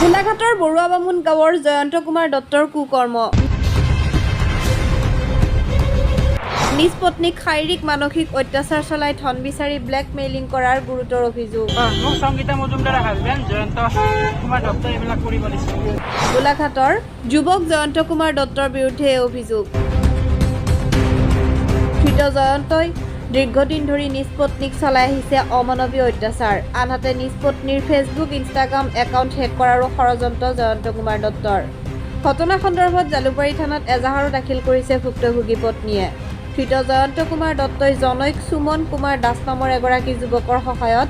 গোলাঘাটৰ বৰুৱা বামুণ গাঁৱৰ জয়ন্ত কুমাৰ দত্তৰ কুকৰ্ম। নিজ পত্নীক শাৰীৰিক মানসিক অত্যাচাৰ চলাই ধন বিচাৰি ব্লেকমেইলিং কৰাৰ গুৰুতৰ অভিযোগ। গোলাঘাটৰ যুৱক জয়ন্ত কুমাৰ দত্তৰ বিৰুদ্ধে এই অভিযোগ। ধৃত জয়ন্তই দীৰ্ঘদিন ধৰি নিজ পত্নীক চলাই আহিছে অমানৱীয় অত্যাচাৰ। আনহাতে নিজ পত্নীৰ ফেচবুক ইনষ্টাগ্ৰাম একাউণ্ট হেক কৰাৰো ষড়যন্ত্ৰ জয়ন্ত কুমাৰ দত্তৰ। ঘটনা সন্দৰ্ভত জালুকবাৰী থানাত এজাহাৰো দাখিল কৰিছে ভুক্তভোগী পত্নীয়ে। ধৃত জয়ন্ত কুমাৰ দত্তই জনৈক সুমন কুমাৰ দাস নামৰ এগৰাকী যুৱকৰ সহায়ত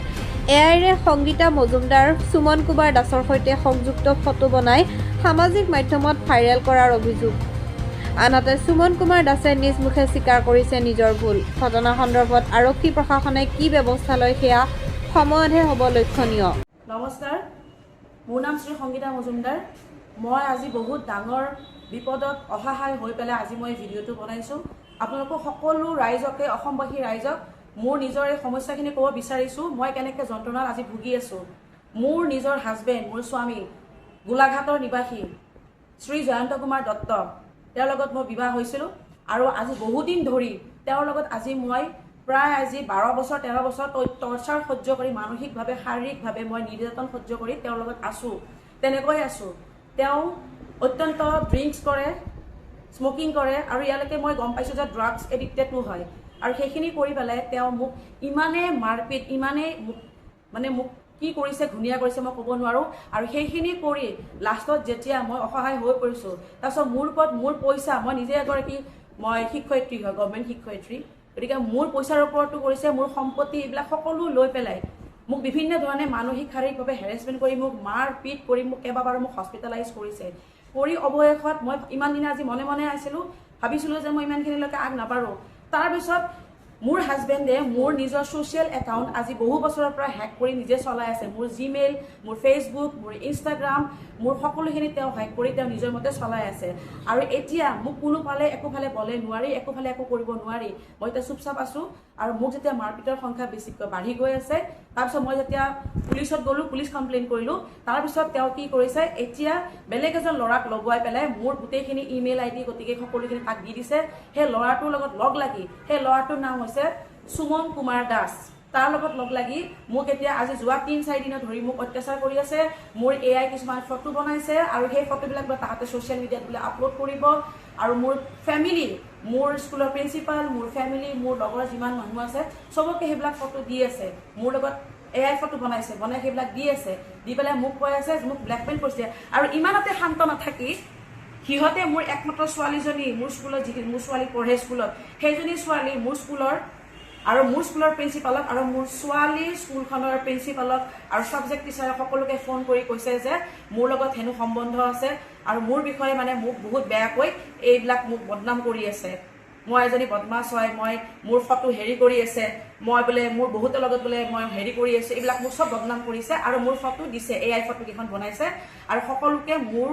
এআইৰে সংগীতা মজুমদাৰ সুমন কুমাৰ দাসৰ সৈতে সংযুক্ত ফটো বনাই সামাজিক মাধ্যমত ভাইৰেল কৰাৰ অভিযোগ। আনহাতে সুমন কুমাৰ দাসে নিজ মুখে স্বীকাৰ কৰিছে নিজৰ ভুল। ঘটনা সন্দৰ্ভত আৰক্ষী প্ৰশাসনে কি ব্যৱস্থা লয় সেয়া সময়তহে হ'ব লক্ষণীয়। নমস্কাৰ, মোৰ নাম শ্ৰী সংগীতা মজুমদাৰ। মই আজি বহুত ডাঙৰ বিপদত অসহায় হৈ পেলাই আজি মই ভিডিঅ'টো বনাইছোঁ। আপোনালোকক সকলো ৰাইজকে, অসমবাসী ৰাইজক মোৰ নিজৰ এই সমস্যাখিনি ক'ব বিচাৰিছোঁ। মই কেনেকৈ যন্ত্ৰণাত আজি ভুগি আছোঁ। মোৰ নিজৰ হাজবেণ্ড, মোৰ স্বামী গোলাঘাটৰ নিবাসী শ্ৰী জয়ন্ত কুমাৰ দত্ত, তেওঁৰ লগত মই বিবাহ হৈছিলোঁ আৰু আজি বহুদিন ধৰি তেওঁৰ লগত আজি মই প্ৰায় আজি 12 বছৰ 13 বছৰ টৰ্চাৰ সহ্য কৰি মানসিকভাৱে শাৰীৰিকভাৱে মই নিৰ্যাতন সহ্য কৰি তেওঁৰ লগত আছোঁ, তেনেকৈ আছোঁ। তেওঁ অত্যন্ত ড্ৰিংকছ কৰে, স্মকিং কৰে আৰু ইয়ালৈকে মই গম পাইছোঁ যে ড্ৰাগছ এডিক্টেডো হয়। আৰু সেইখিনি কৰি পেলাই তেওঁ মোক ইমানেই মাৰপিট, ইমানেই মোক কি কৰিছে, ঘূণীয়া কৰিছে মই ক'ব নোৱাৰোঁ। আৰু সেইখিনি কৰি লাষ্টত যেতিয়া মই অসহায় হৈ পৰিছোঁ, তাৰপিছত মোৰ ওপৰত মোৰ পইচা, মই নিজে এগৰাকী শিক্ষয়িত্ৰী হয়, গভৰ্ণমেণ্ট শিক্ষয়িত্ৰী, গতিকে মোৰ পইচাৰ ওপৰতো কৰিছে, মোৰ সম্পত্তি এইবিলাক সকলো লৈ পেলাই মোক বিভিন্ন ধৰণে মানসিক শাৰীৰিকভাৱে হেৰেছমেণ্ট কৰি মোক মাৰ পিট কৰি মোক কেইবাবাৰো মোক হস্পিটেলাইজ কৰিছে। কৰি অৱশেষত মই ইমান দিনে আজি মনে মনে আছিলোঁ, ভাবিছিলোঁ যে মই ইমানখিনিলৈকে আগ নাবাঢ়োঁ। তাৰপিছত মোৰ হাজবেণ্ডে মোৰ নিজৰ ছ'চিয়েল একাউণ্ট আজি বহু বছৰৰ পৰা হেক কৰি নিজে চলাই আছে। মোৰ জিমেইল, মোৰ ফেচবুক, মোৰ ইনষ্টাগ্ৰাম, মোৰ সকলোখিনি তেওঁ হেক কৰি তেওঁ নিজৰ মতে চলাই আছে। আৰু এতিয়া মোক কোনোফালে একোফালে বলে নোৱাৰি, একোফালে একো কৰিব নোৱাৰি। মই এতিয়া চুপচাপ আছোঁ। আৰু মোক যেতিয়া মাৰপিটৰ সংখ্যা বেছিকৈ বাঢ়ি গৈ আছে, তাৰপিছত মই যেতিয়া পুলিচত গ'লোঁ, পুলিচ কমপ্লেইন কৰিলোঁ। তাৰপিছত তেওঁ কি কৰিছে, এতিয়া বেলেগ এজন ল'ৰাক লগোৱাই পেলাই মোৰ গোটেইখিনি ইমেইল ID গতিকে সকলোখিনি তাক দি দিছে। সেই ল'ৰাটোৰ লগত লগ লাগি, সেই ল'ৰাটোৰ নাম হৈছে সুমন কুমাৰ দাস। তাৰ লগত লগ লাগি মোক এতিয়া আজি যোৱা 3-4 দিনত ধৰি মোক অত্যাচাৰ কৰি আছে। মোৰ AI কিছুমান ফটো বনাইছে আৰু সেই ফটোবিলাক তাহাঁতে ছ'চিয়েল মিডিয়াত বোলে আপলোড কৰিব। আৰু মোৰ ফেমিলি, মোৰ স্কুলৰ প্ৰিন্সিপাল, মোৰ ফেমিলি, মোৰ লগৰ যিমান মানুহ আছে চবকে সেইবিলাক ফটো দি আছে। মোৰ লগত AI ফটো বনাই সেইবিলাক দি আছে, দি পেলাই মোক কৈ আছে যে মোক ব্লেকমেইল কৰিছে। আৰু ইমানতে শান্ত নাথাকি সিহঁতে মোৰ একমাত্ৰ ছোৱালীজনী, মোৰ স্কুলত মোৰ ছোৱালী পঢ়ে স্কুলত, সেইজনী ছোৱালী মোৰ স্কুলৰ আৰু মোৰ স্কুলৰ প্ৰিন্সিপালক আৰু মোৰ ছোৱালীৰ স্কুলখনৰ প্ৰিন্সিপালক আৰু ছাবজেক্ট টিচাৰক সকলোকে ফোন কৰি কৈছে যে মোৰ লগত হেনো সম্বন্ধ আছে আৰু মোৰ বিষয়ে মোক বহুত বেয়াকৈ এইবিলাক মোক বদনাম কৰি আছে। মই এজনী বদমাছ হয়, মোৰ ফটো হেৰি কৰি আছে, মই বোলে মোৰ বহুতৰ লগত বোলে মই হেৰি কৰি আছোঁ, এইবিলাক মোক চব বদনাম কৰিছে। আৰু মোৰ ফটো দিছে, AI ফটো কেইখন বনাইছে আৰু সকলোকে মোৰ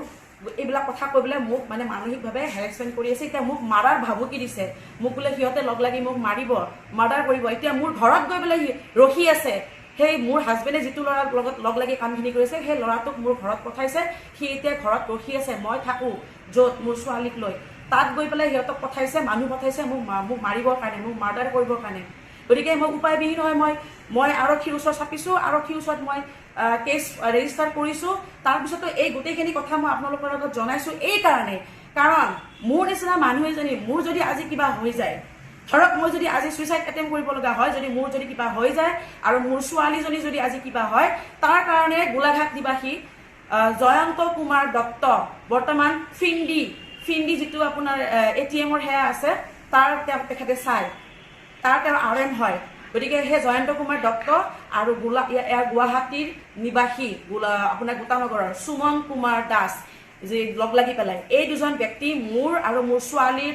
এইবিলাক কথা কৈ পেলাই মোক মানসিকভাৱে হেৰেছমেণ্ট কৰি আছে। এতিয়া মোক মাৰাৰ ভাবুকি দিছে, মোক বোলে সিহঁতে লগ লাগি মোক মাৰিব, মাৰ্ডাৰ কৰিব। এতিয়া মোৰ ঘৰত গৈ পেলাই ৰখি আছে। সেই মোৰ হাজবেণ্ডে যিটো ল'ৰাৰ লগত লগ লাগি কামখিনি কৰিছে, সেই ল'ৰাটোক মোৰ ঘৰত পঠাইছে। সি এতিয়া ঘৰত ৰখি আছে, মই থাকোঁ য'ত মোৰ ছোৱালীক লৈ, তাত গৈ পেলাই সিহঁতক পঠাইছে, মানুহ পঠাইছে মোক মাৰিবৰ কাৰণে, মোক মাৰ্ডাৰ কৰিবৰ কাৰণে। গতিকে মই উপায়বিহীন হয় মই আৰক্ষীৰ ওচৰত চাপিছোঁ, আৰক্ষীৰ ওচৰত মই কেছ ৰেজিষ্টাৰ কৰিছোঁ। তাৰপিছতো এই গোটেইখিনি কথা মই আপোনালোকৰ আগত জনাইছোঁ এই কাৰণে, কাৰণ মোৰ নিচিনা মানুহ এজনী, মোৰ যদি আজি কিবা হৈ যায়, ধৰক মই যদি আজি ছুইচাইড এটেম্প কৰিব লগা হয়, যদি মোৰ যদি কিবা হৈ যায় আৰু মোৰ ছোৱালীজনী যদি আজি কিবা হয়, তাৰ কাৰণে গোলাঘাট নিবাসী জয়ন্ত কুমাৰ দত্ত বৰ্তমান ফিন্দি যিটো আপোনাৰ ATMৰ সেয়া আছে, তাৰ তেখেতে চায়, তেওঁ RM হয়। গতিকে সেই জয়ন্ত কুমাৰ দত্ত আৰু গুৱাহাটীৰ নিবাসী আপোনাৰ গোটানগৰৰ সুমন কুমাৰ দাস যে লগ লাগি পেলাই এই দুজন ব্যক্তি মোৰ আৰু মোৰ ছোৱালীৰ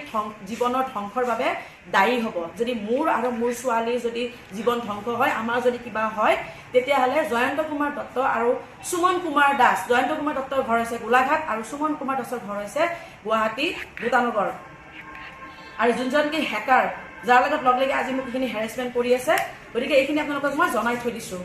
জীৱনৰ ধ্বংসৰ বাবে দায়ী হ'ব। যদি মোৰ আৰু মোৰ ছোৱালীৰ যদি জীৱন ধ্বংস হয়, আমাৰ যদি কিবা হয়, তেতিয়াহ'লে জয়ন্ত কুমাৰ দত্ত আৰু সুমন কুমাৰ দাস, জয়ন্ত কুমাৰ দত্তৰ ঘৰ হৈছে গোলাঘাট আৰু সুমন কুমাৰ দাসৰ ঘৰ হৈছে গুৱাহাটী গোটানগৰ। আৰু যোনজন কি হেকাৰ, যাৰ লগত লগ লাগি আজি মোক এইখিনি হেৰেছমেণ্ট কৰি আছে, গতিকে এইখিনি আপোনালোকক মই জনাই থৈ দিছোঁ।